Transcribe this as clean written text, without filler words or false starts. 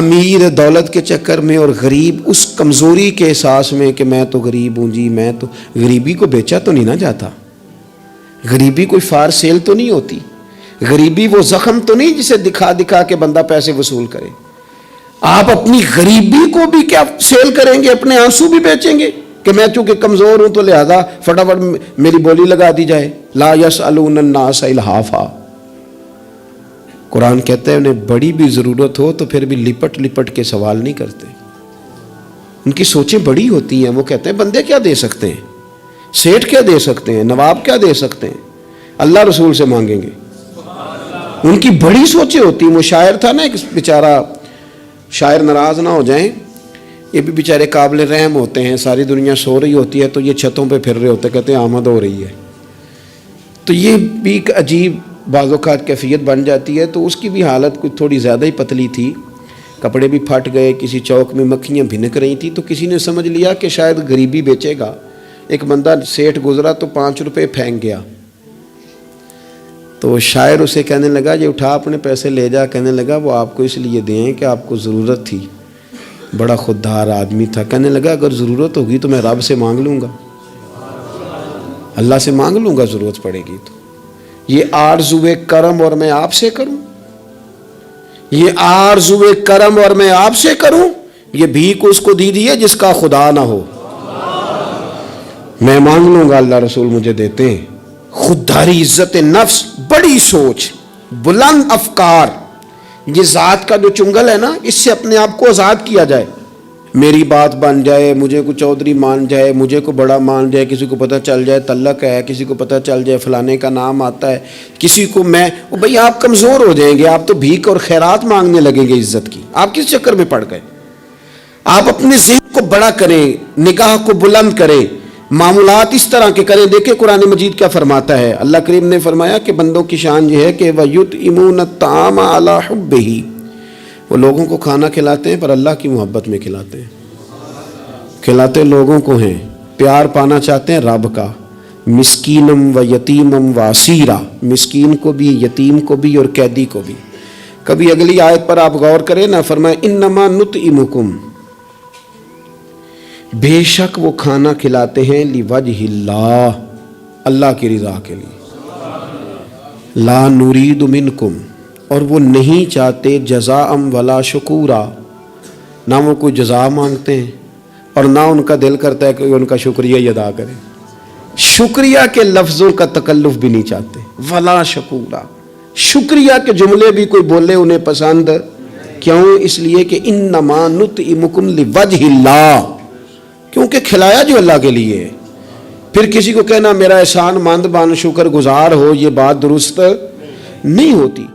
امیر دولت کے چکر میں اور غریب اس کمزوری کے احساس میں کہ میں تو غریب ہوں جی، میں تو غریبی کو بیچا تو نہیں نہ جاتا، غریبی کوئی فار سیل تو نہیں ہوتی، غریبی وہ زخم تو نہیں جسے دکھا دکھا کے بندہ پیسے وصول کرے۔ آپ اپنی غریبی کو بھی کیا سیل کریں گے، اپنے آنسو بھی بیچیں گے کہ میں چونکہ کمزور ہوں تو لہذا فٹافٹ میری بولی لگا دی جائے۔ لا یسألون الناس الحافا، قرآن کہتا ہے انہیں بڑی بھی ضرورت ہو تو پھر بھی لپٹ لپٹ کے سوال نہیں کرتے، ان کی سوچیں بڑی ہوتی ہیں۔ وہ کہتے ہیں بندے کیا دے سکتے ہیں، سیٹھ کیا دے سکتے ہیں، نواب کیا دے سکتے ہیں، اللہ رسول سے مانگیں گے۔ ان کی بڑی سوچیں ہوتی ہیں۔ وہ شاعر تھا نا ایک بیچارہ، شاعر ناراض نہ ہو جائیں، یہ بھی بیچارے قابل رحم ہوتے ہیں، ساری دنیا سو رہی ہوتی ہے تو یہ چھتوں پہ پھر رہے ہوتے، کہتے ہیں آمد ہو رہی ہے، تو یہ بھی ایک عجیب بعض اوقات کیفیت بن جاتی ہے۔ تو اس کی بھی حالت کچھ تھوڑی زیادہ ہی پتلی تھی، کپڑے بھی پھٹ گئے، کسی چوک میں مکھیاں بھنک رہی تھیں، تو کسی نے سمجھ لیا کہ شاید غریبی بیچے گا۔ ایک بندہ سیٹھ گزرا تو 5 روپے پھینک گیا، تو شاعر اسے کہنے لگا یہ اٹھا اپنے پیسے لے جا، کہنے لگا وہ آپ کو اس لیے دیں کہ آپ کو ضرورت تھی، بڑا خوددار آدمی تھا، کہنے لگا اگر ضرورت ہوگی تو میں رب سے مانگ لوں گا، اللہ سے مانگ لوں گا ضرورت پڑے گی تو۔ یہ آرزوئے کرم اور میں آپ سے کروں، یہ آرزوئے کرم اور میں آپ سے کروں، یہ بھیک اس کو دیجیے جس کا خدا نہ ہو، میں مانگ لوں گا اللہ رسول مجھے دیتے ہیں۔ خودداری، عزت نفس، بڑی سوچ، بلند افکار، یہ ذات کا جو چنگل ہے نا، اس سے اپنے آپ کو آزاد کیا جائے۔ میری بات بن جائے، مجھے کو چودھری مان جائے، مجھے کو بڑا مان جائے، کسی کو پتہ چل جائے تعلق ہے، کسی کو پتہ چل جائے فلانے کا نام آتا ہے، کسی کو میں بھئی آپ کمزور ہو جائیں گے، آپ تو بھیک اور خیرات مانگنے لگیں گے عزت کی۔ آپ کس چکر میں پڑ گئے؟ آپ اپنے ذہن کو بڑا کریں، نگاہ کو بلند کریں، معاملات اس طرح کے کریں۔ دیکھیں قرآن مجید کیا فرماتا ہے، اللہ کریم نے فرمایا کہ بندوں کی شان یہ ہے کہ وَيُطْعِمُونَ الطَّعَامَ عَلَىٰ حُبِّهِ، وہ لوگوں کو کھانا کھلاتے ہیں پر اللہ کی محبت میں کھلاتے ہیں، کھلاتے لوگوں کو ہیں، پیار پانا چاہتے ہیں رب کا۔ مسکینم و یتیمم و اسیرا، مسکین کو بھی، یتیم کو بھی اور قیدی کو بھی۔ کبھی اگلی آیت پر آپ غور کریں نا، فرمائے انما نطعمکم، بے شک وہ کھانا کھلاتے ہیں لوجہ اللہ، اللہ کی رضا کے لیے، لا نرید منکم، اور وہ نہیں چاہتے جزاء ولا شکورا، نہ وہ کوئی جزا مانگتے ہیں اور نہ ان کا دل کرتا ہے کہ ان کا شکریہ ہی ادا کریں، شکریہ کے لفظوں کا تکلف بھی نہیں چاہتے، ولا شکورا، شکریہ کے جملے بھی کوئی بولے انہیں پسند کیوں؟ اس لیے کہ انما نطعمکم لوجہ اللہ، کیونکہ کھلایا جو اللہ کے لیے ہے۔ پھر کسی کو کہنا میرا احسان مند بن، شکر گزار ہو، یہ بات درست نہیں ہوتی۔